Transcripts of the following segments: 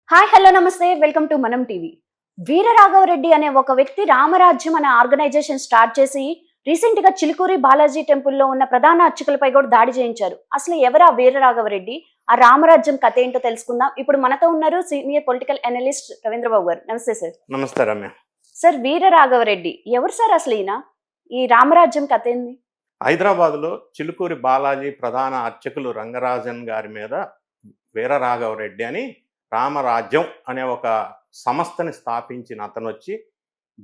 Hi hello నమస్తే welcome to మనం TV. వీర రాఘవరెడ్డి అనే ఒక వ్యక్తి రామరాజ్యం అనే ఆర్గనైజేషన్ స్టార్ట్ చేసి రీసెంట్ గా చిలుకూరి బాలాజీ టెంపుల్లో ఉన్న ప్రధాన అర్చకులపై కూడా దాడి చేయించారు. అసలు ఎవరా వీర రాఘవరెడ్డి, ఆ రామరాజ్యం కథ ఏంటో తెలుసుకుందాం. ఇప్పుడు మనతో ఉన్నారు సీనియర్ పొలిటికల్ అనలిస్ట్ రవీంద్రబాబు గారు. నమస్తే సార్. నమస్తే రమ్య. సార్, వీర రాఘవరెడ్డి ఎవరు సార్? అసలు ఈయన ఈ రామరాజ్యం కథ ఏంది? హైదరాబాద్లో చిలుకూరి బాలాజీ ప్రధాన అర్చకులు రంగరాజన్ గారి మీద వీర రాఘవరెడ్డి అని రామరాజ్యం అనే ఒక సంస్థని స్థాపించిన అతను వచ్చి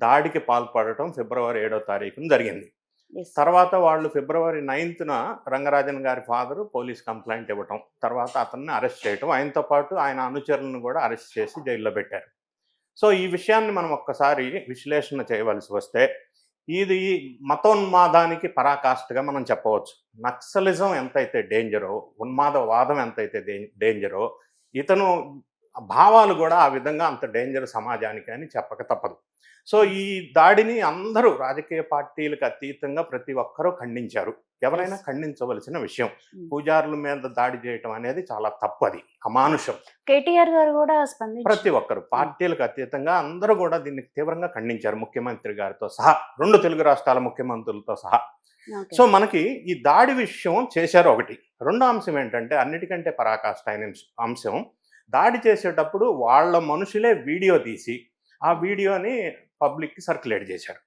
దాడికి పాల్పడటం ఫిబ్రవరి 7వ తారీఖున జరిగింది. తర్వాత వాళ్ళు ఫిబ్రవరి 9న రంగరాజన్ గారి ఫాదరు పోలీస్ కంప్లైంట్ ఇవ్వటం, తర్వాత అతన్ని అరెస్ట్ చేయటం, ఆయనతో పాటు ఆయన అనుచరులను కూడా అరెస్ట్ చేసి జైల్లో పెట్టారు. సో ఈ విషయాన్ని మనం ఒక్కసారి విశ్లేషణ చేయవలసి వస్తే ఇది మతోన్మాదానికి పరాకాష్ఠగా మనం చెప్పవచ్చు. నక్సలిజం ఎంతైతే డేంజరో, ఉన్మాదవాదం ఎంతైతే డేంజరో, ఇతను భావాలు కూడా ఆ విధంగా అంత డేంజర్ సమాజానికి అని చెప్పక తప్పదు. సో ఈ దాడిని అందరూ రాజకీయ పార్టీలకు అతీతంగా ప్రతి ఒక్కరూ ఖండించారు. ఎవరైనా ఖండించవలసిన విషయం. పూజారుల మీద దాడి చేయటం అనేది చాలా తప్పు, అది అమానుషం. కేటీఆర్ గారు కూడా ప్రతి ఒక్కరు పార్టీలకు అతీతంగా అందరూ కూడా దీన్ని తీవ్రంగా ఖండించారు, ముఖ్యమంత్రి గారితో సహా, 2 తెలుగు రాష్ట్రాల ముఖ్యమంత్రులతో సహా. సో మనకి ఈ దాడి విషయం చేశారు ఒకటి. రెండో అంశం ఏంటంటే అన్నిటికంటే పరాకాష్ఠ అయిన అంశం, దాడి చేసేటప్పుడు వాళ్ళ మనుషులే వీడియో తీసి ఆ వీడియోని పబ్లిక్కి సర్క్యులేట్ చేశారు.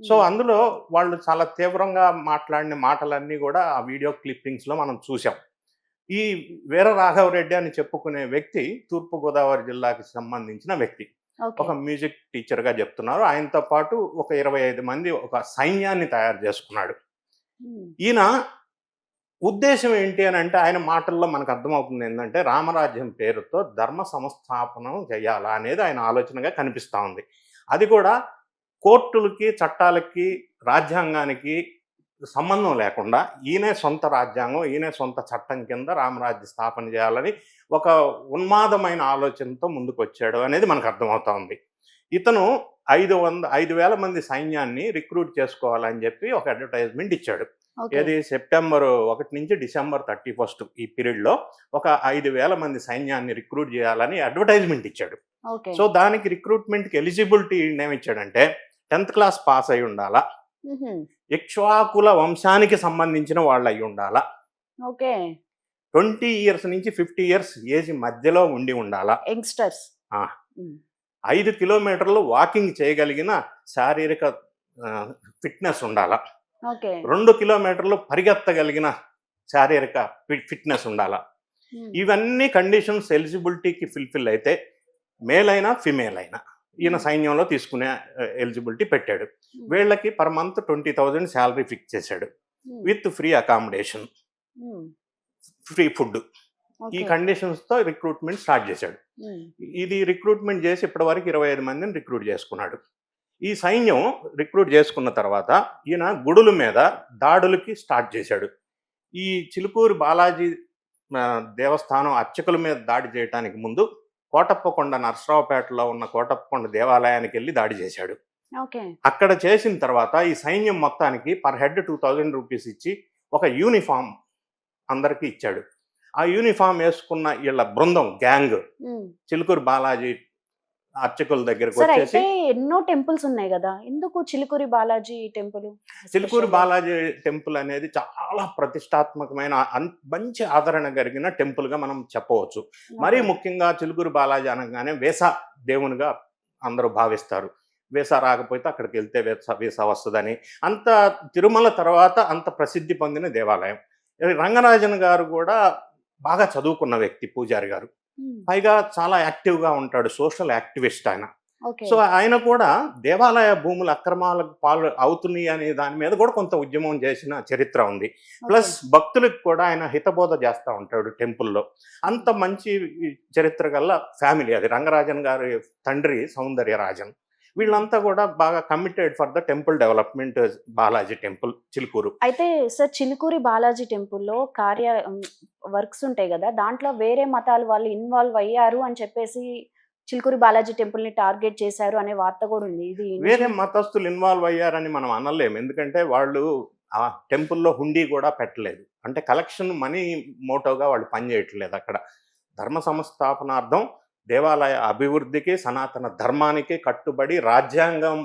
సో అందులో వాళ్ళు చాలా తీవ్రంగా మాట్లాడిన మాటలన్నీ కూడా ఆ వీడియో క్లిప్పింగ్స్లో మనం చూసాం. ఈ వీర రాఘవరెడ్డి అని చెప్పుకునే వ్యక్తి తూర్పుగోదావరి జిల్లాకి సంబంధించిన వ్యక్తి. ఒక మ్యూజిక్ టీచర్గా చెప్తున్నారు. ఆయనతో పాటు ఒక 25 మంది ఒక సైన్యాన్ని తయారు చేసుకున్నాడు. ఈయన ఉద్దేశం ఏంటి అని అంటే ఆయన మాటల్లో మనకు అర్థమవుతుంది ఏంటంటే రామరాజ్యం పేరుతో ధర్మ సంస్థాపనం చేయాలా అనేది ఆయన ఆలోచనగా కనిపిస్తూ ఉంది. అది కూడా కోర్టులకి, చట్టాలకి, రాజ్యాంగానికి సంబంధం లేకుండా ఈయనే సొంత రాజ్యాంగం, ఈయనే సొంత చట్టం కింద రామరాజ్య స్థాపన చేయాలని ఒక ఉన్మాదమైన ఆలోచనతో ముందుకు వచ్చాడు అనేది మనకు అర్థమవుతా ఉంది. ఇతను 5,000 మంది సైన్యాన్ని రిక్రూట్ చేసుకోవాలని చెప్పి ఒక అడ్వర్టైజ్మెంట్ ఇచ్చాడు. ఏది సెప్టెంబర్ 1 నుంచి డిసెంబర్ 31 ఈ పీరియడ్లో ఒక 5,000 మంది సైన్యాన్ని రిక్రూట్ చేయాలని అడ్వర్టైజ్మెంట్ ఇచ్చాడు. సో దానికి రిక్రూట్మెంట్కి ఎలిజిబిలిటీ ఏమిచ్చాడంటే 10th క్లాస్ పాస్ అయి ఉండాలా, ఇక్ష్వాకుల వంశానికి సంబంధించిన వాళ్ళు అయి ఉండాలా, 20 years నుంచి 50 years ఏజ్ మధ్యలో ఉండి ఉండాలా, యంగ్స్టర్స్, 5 కిలోమీటర్లు వాకింగ్ చేయగలిగిన శారీరక ఫిట్నెస్ ఉండాలా, 2 కిలోమీటర్లు పరిగెత్తగలిగిన శారీరక ఫిట్నెస్ ఉండాలా. ఇవన్నీ కండిషన్స్ ఎలిజిబిలిటీకి ఫుల్ఫిల్ అయితే మేల్ అయినా ఫిమేల్ అయినా ఈయన సైన్యంలో తీసుకునే ఎలిజిబిలిటీ పెట్టాడు. వీళ్ళకి పర్ మంత్ 20,000 శాలరీ ఫిక్స్ చేశాడు, with free accommodation, free food. ఈ కండిషన్స్తో రిక్రూట్మెంట్ స్టార్ట్ చేశాడు. ఇది రిక్రూట్మెంట్ చేసి ఇప్పటివరకు 25 మందిని రిక్రూట్ చేసుకున్నాడు. ఈ సైన్యం రిక్రూట్ చేసుకున్న తర్వాత ఈయన గుడుల మీద దాడులకి స్టార్ట్ చేశాడు. ఈ చిలుకూరు బాలాజీ దేవస్థానం అర్చకుల మీద దాడి చేయడానికి ముందు కోటప్పకొండ, నర్సరావుపేటలో ఉన్న కోటప్పకొండ దేవాలయానికి వెళ్ళి దాడి చేశాడు. అక్కడ చేసిన తర్వాత ఈ సైన్యం మొత్తానికి పర్ హెడ్ 2,000 రూపీస్ ఇచ్చి ఒక యూనిఫామ్ అందరికీ ఇచ్చాడు. ఆ యూనిఫామ్ వేసుకున్న వీళ్ళ బృందం, గ్యాంగ్, చిలుకూరు బాలాజీ అర్చకుల దగ్గరకు వచ్చేసి, ఎన్నో టెంపుల్స్ ఉన్నాయి కదా, ఎందుకు చిలుకూరి బాలాజీ టెంపుల్? చిలుకూరి బాలాజీ టెంపుల్ అనేది చాలా ప్రతిష్టాత్మకమైన మంచి ఆదరణ కలిగిన టెంపుల్ గా మనం చెప్పవచ్చు. మరీ ముఖ్యంగా చిలుకూరి బాలాజీ అనగానే వేస దేవునిగా అందరూ భావిస్తారు. వీసా రాకపోతే అక్కడికి వెళ్తే వీసా వస్తుందని. అంత తిరుమల తర్వాత అంత ప్రసిద్ధి పొందిన దేవాలయం. రంగరాజన్ గారు కూడా బాగా చదువుకున్న వ్యక్తి, పూజారి గారు. పైగా చాలా యాక్టివ్గా ఉంటాడు, సోషల్ యాక్టివిస్ట్ ఆయన. సో ఆయన కూడా దేవాలయ భూముల అక్రమాలకు పాలు అవుతున్నాయి అనే దాని మీద కూడా కొంత ఉద్యమం చేసిన చరిత్ర ఉంది. ప్లస్ భక్తులకు కూడా ఆయన హితబోధ చేస్తూ ఉంటాడు టెంపుల్లో. అంత మంచి చరిత్ర గల ఫ్యామిలీ అది. రంగరాజన్ గారి తండ్రి సౌందర్యరాజన్. వీళ్ళంతా కూడా బాగా committed for the temple development Balaji temple Chilkur. అయితే సార్, చిలుకూరి బాలాజీ టెంపుల్లో వర్క్స్ ఉంటాయి కదా, దాంట్లో వేరే మతాల వాళ్ళు ఇన్వాల్వ్ అయ్యారు అని చెప్పేసి చిలుకూరి బాలాజీ టెంపుల్ ని టార్గెట్ చేశారు అనే వార్త కూడా ఉంది. ఇది వేరే మతస్థులు ఇన్వాల్వ్ అయ్యారని మనం అనలేము, ఎందుకంటే వాళ్ళు ఆ టెంపుల్లో హుండీ కూడా పెట్టలేదు. అంటే కలెక్షన్ మనీ మోటోగా వాళ్ళు పనిచేయట్లేదు. అక్కడ ధర్మ సంస్థాపనార్థం దేవాలయ అభివృద్ధికి సనాతన ధర్మానికి కట్టుబడి రాజ్యాంగం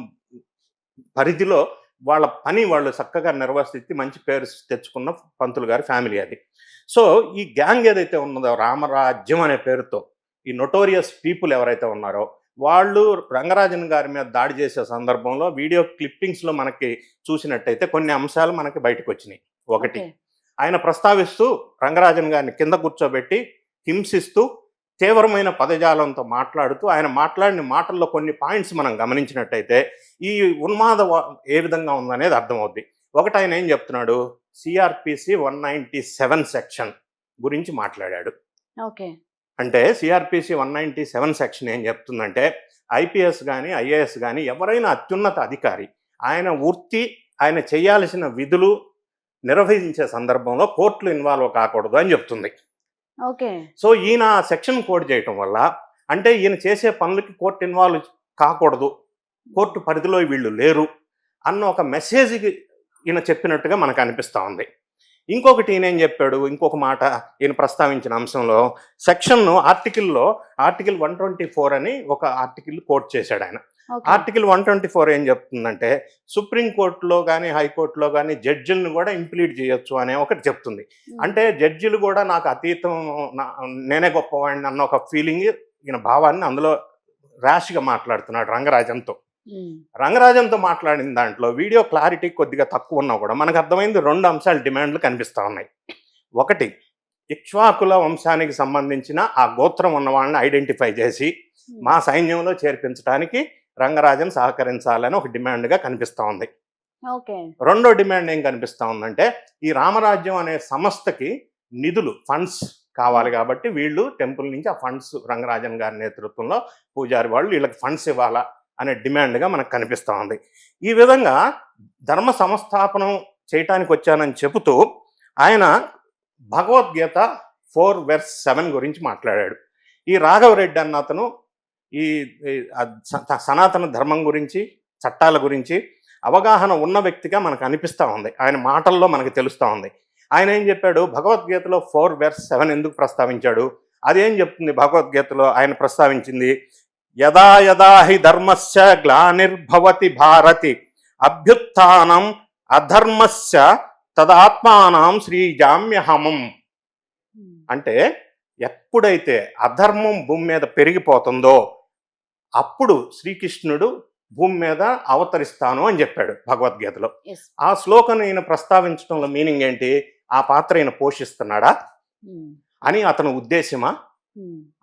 పరిధిలో వాళ్ళ పని వాళ్ళు చక్కగా నిర్వర్తించి మంచి పేరు తెచ్చుకున్న పంతులు గారి ఫ్యామిలీ అది. సో ఈ గ్యాంగ్ ఏదైతే ఉన్నదో రామరాజ్యం అనే పేరుతో ఈ నొటోరియస్ పీపుల్ ఎవరైతే ఉన్నారో వాళ్ళు రంగరాజన్ గారి మీద దాడి చేసే సందర్భంలో వీడియో క్లిప్పింగ్స్లో మనకి చూసినట్టయితే కొన్ని అంశాలు మనకి బయటకు వచ్చినాయి. ఒకటి, ఆయన ప్రస్తావిస్తూ రంగరాజన్ గారిని కింద కూర్చోబెట్టి హింసిస్తూ తీవ్రమైన పదజాలంతో మాట్లాడుతూ ఆయన మాట్లాడిన మాటల్లో కొన్ని పాయింట్స్ మనం గమనించినట్టయితే ఈ ఉన్మాద ఏ విధంగా ఉందనేది అర్థమవుద్ది. ఒకటి, ఆయన ఏం చెప్తున్నాడు, సిఆర్పిసి 197 సెక్షన్ గురించి మాట్లాడాడు. ఓకే, అంటే సిఆర్పిసి 197 సెక్షన్ ఏం చెప్తుందంటే ఐపీఎస్ కానీ ఐఏఎస్ కానీ ఎవరైనా అత్యున్నత అధికారి ఆయన వృత్తి ఆయన చేయాల్సిన విధులు నిర్వహించే సందర్భంలో కోర్టులు ఇన్వాల్వ్ కాకూడదు అని చెప్తుంది. ఓకే, సో ఈయన సెక్షన్ కోడ్ చేయటం వల్ల అంటే ఈయన చేసే పనులకి కోర్టు ఇన్వాల్వ్ కాకూడదు, కోర్టు పరిధిలో వీళ్ళు లేరు అన్న ఒక మెసేజ్కి ఈయన చెప్పినట్టుగా మనకు అనిపిస్తూ ఉంది. ఇంకొకటి ఈయన ఏం చెప్పాడు, ఇంకొక మాట ఈయన ప్రస్తావించిన అంశంలో సెక్షన్ను ఆర్టికల్ 124 అని ఒక ఆర్టికల్ కోట్ చేశాడు ఆయన. ఆర్టికల్ 124 ఏం చెప్తుందంటే సుప్రీంకోర్టులో కానీ హైకోర్టులో కానీ జడ్జిలను కూడా ఇంప్లీడ్ చేయొచ్చు అనే ఒకటి చెప్తుంది. అంటే జడ్జిలు కూడా నాకు అతీతం, నేనే గొప్పవాడిని అన్న ఒక ఫీలింగ్ ఈయన భావాన్ని అందులో ర్యాష్గా మాట్లాడుతున్నాడు రంగరాజన్తో మాట్లాడిన దాంట్లో వీడియో క్లారిటీ కొద్దిగా తక్కువ ఉన్నా కూడా మనకు అర్థమైంది 2 అంశాలు డిమాండ్లు కనిపిస్తూ ఉన్నాయి. ఒకటి, ఇక్ష్వాకుల వంశానికి సంబంధించిన ఆ గోత్రం ఉన్న వాళ్ళని ఐడెంటిఫై చేసి మా సైన్యంలో చేర్పించడానికి రంగరాజన్ సహకరించాలని ఒక డిమాండ్గా కనిపిస్తూ ఉంది. రెండో డిమాండ్ ఏం కనిపిస్తూ ఉందంటే ఈ రామరాజ్యం అనే సంస్థకి నిధులు, ఫండ్స్ కావాలి కాబట్టి వీళ్ళు టెంపుల్ నుంచి ఆ ఫండ్స్ రంగరాజన్ గారి నేతృత్వంలో పూజారి వాళ్ళు వీళ్ళకి ఫండ్స్ ఇవ్వాలా అనే డిమాండ్గా మనకు కనిపిస్తూ ఉంది. ఈ విధంగా ధర్మ సంస్థాపనం చేయటానికి వచ్చానని చెబుతూ ఆయన భగవద్గీత 4:7 గురించి మాట్లాడాడు. ఈ రాఘవరెడ్డి అన్న అతను ఈ సనాతన ధర్మం గురించి, చట్టాల గురించి అవగాహన ఉన్న వ్యక్తిగా మనకు అనిపిస్తూ ఉంది. ఆయన మాటల్లో మనకు తెలుస్తూ ఉంది. ఆయన ఏం చెప్పాడు, భగవద్గీతలో 4:7 ఎందుకు ప్రస్తావించాడు, అదేం చెప్తుంది భగవద్గీతలో ఆయన ప్రస్తావించింది, యదా యదా హి ధర్మస్య గ్లానిర్భవతి భారతి అభ్యుత్థానం అధర్మస్య తదాత్మానం శ్రీజామ్యహమం. అంటే ఎప్పుడైతే అధర్మం భూమి మీద పెరిగిపోతుందో అప్పుడు శ్రీకృష్ణుడు భూమి మీద అవతరిస్తాను అని చెప్పాడు భగవద్గీతలో. ఆ శ్లోకం ఈయన ప్రస్తావించడంలో మీనింగ్ ఏంటి, ఆ పాత్ర ఈయన పోషిస్తున్నాడా అని అతని ఉద్దేశమా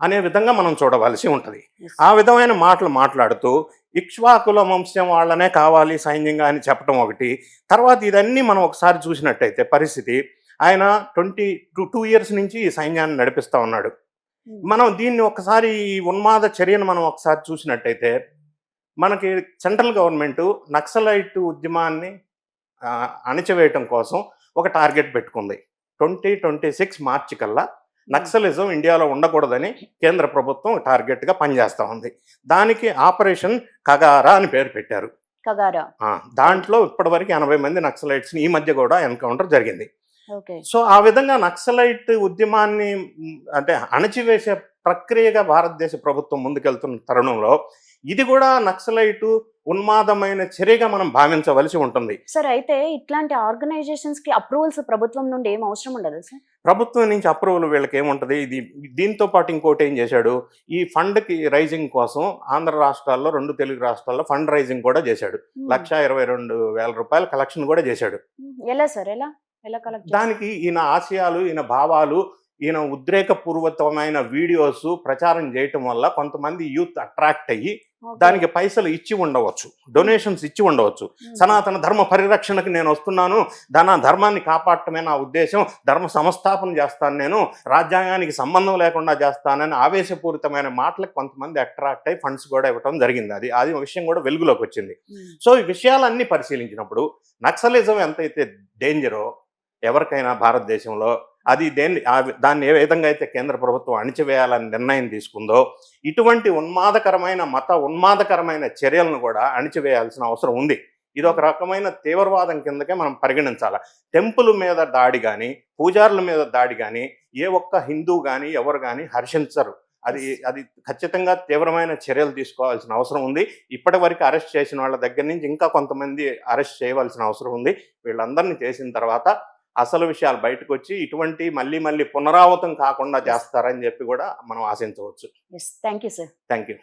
అనే విధంగా మనం చూడవలసి ఉంటుంది. ఆ విధమైన మాటలు మాట్లాడుతూ ఇక్ష్వాకుల వంశం వాళ్ళనే కావాలి సైన్యంగా అని చెప్పడం ఒకటి. తర్వాత ఇదన్నీ మనం ఒకసారి చూసినట్టయితే పరిస్థితి, ఆయన 22 years నుంచి ఈ సైన్యాన్ని నడిపిస్తూ ఉన్నాడు. మనం దీన్ని ఒకసారి ఈ ఉన్మాద చర్యను మనం ఒకసారి చూసినట్టయితే మనకి సెంట్రల్ గవర్నమెంట్ నక్సలైట్ ఉద్యమాన్ని అణిచివేయటం కోసం ఒక టార్గెట్ పెట్టుకుంది. 2026 మార్చి కల్లా నక్సలిజం ఇండియాలో ఉండకూడదని కేంద్ర ప్రభుత్వం టార్గెట్గా పనిచేస్తూ ఉంది. దానికి ఆపరేషన్ కగారా అని పేరు పెట్టారు. దాంట్లో ఇప్పటివరకు 80 మంది నక్సలైట్స్ని ఈ మధ్య కూడా ఎన్కౌంటర్ జరిగింది. సో ఆ విధంగా నక్సలైట్ ఉద్యమాన్ని అంటే అణచివేసే ప్రక్రియగా భారతదేశ ప్రభుత్వం ముందుకెళ్తున్న తరుణంలో ఇది కూడా నక్సలైట్ ఉన్మాదమైన చర్యగా మనం భావించవలసి ఉంటుంది. సార్, అయితే ఇట్లాంటి ఆర్గనైజేషన్స్ కి అప్రూవల్స్ ప్రభుత్వం నుండి ఏం అవసరం ఉండదు సార్? ప్రభుత్వం నుంచి అప్రూవల్ వీళ్ళకి ఏముంటుంది. దీంతో పాటు ఇంకోటి ఏం చేశాడు, ఈ ఫండ్కి రైజింగ్ కోసం ఆంధ్ర రాష్ట్రాల్లో 2 తెలుగు రాష్ట్రాల్లో ఫండ్ రైజింగ్ కూడా చేశాడు. 1,22,000 రూపాయల కలెక్షన్ కూడా చేశాడు. ఎలా సార్, ఎలా కలెక్ట్? దానికి ఈయన ఆశయాలు, ఈయన భావాలు, ఈయన ఉద్రేకపూర్వకమైన వీడియోస్ ప్రచారం చేయటం వల్ల కొంతమంది యూత్ అట్రాక్ట్ అయ్యి దానికి పైసలు ఇచ్చి ఉండవచ్చు, డొనేషన్స్ ఇచ్చి ఉండవచ్చు. సనాతన ధర్మ పరిరక్షణకు నేను వస్తున్నాను, ధర్మాన్ని కాపాడటమే నా ఉద్దేశం, ధర్మ సంస్థాపన చేస్తాను, నేను రాజ్యాంగానికి సంబంధం లేకుండా చేస్తానని ఆవేశపూరితమైన మాటలకు కొంతమంది అట్రాక్ట్ అయ్యి ఫండ్స్ కూడా ఇవ్వడం జరిగింది. అది విషయం కూడా వెలుగులోకి వచ్చింది. సో ఈ విషయాలన్నీ పరిశీలించినప్పుడు నక్సలిజం ఎంతైతే డేంజరో ఎవరికైనా భారతదేశంలో, అది దాన్ని ఏ విధంగా అయితే కేంద్ర ప్రభుత్వం అణిచివేయాలని నిర్ణయం తీసుకుందో ఇటువంటి ఉన్మాదకరమైన చర్యలను కూడా అణిచివేయాల్సిన అవసరం ఉంది. ఇది ఒక రకమైన తీవ్రవాదం కిందకే మనం పరిగణించాలి. టెంపుల్ మీద దాడి కానీ, పూజారుల మీద దాడి కానీ ఏ ఒక్క హిందూ కానీ ఎవరు కానీ హర్షించరు. అది అది ఖచ్చితంగా తీవ్రమైన చర్యలు తీసుకోవాల్సిన అవసరం ఉంది. ఇప్పటి వరకు అరెస్ట్ చేసిన వాళ్ళ దగ్గర నుంచి ఇంకా కొంతమంది అరెస్ట్ చేయవలసిన అవసరం ఉంది. వీళ్ళందరినీ చేసిన తర్వాత అసలు విషయాలు బయటకు వచ్చి ఇటువంటి మళ్ళీ మళ్ళీ పునరావృతం కాకుండా చేస్తారని చెప్పి కూడా మనం ఆశించవచ్చు. Thank you sir. Thank you.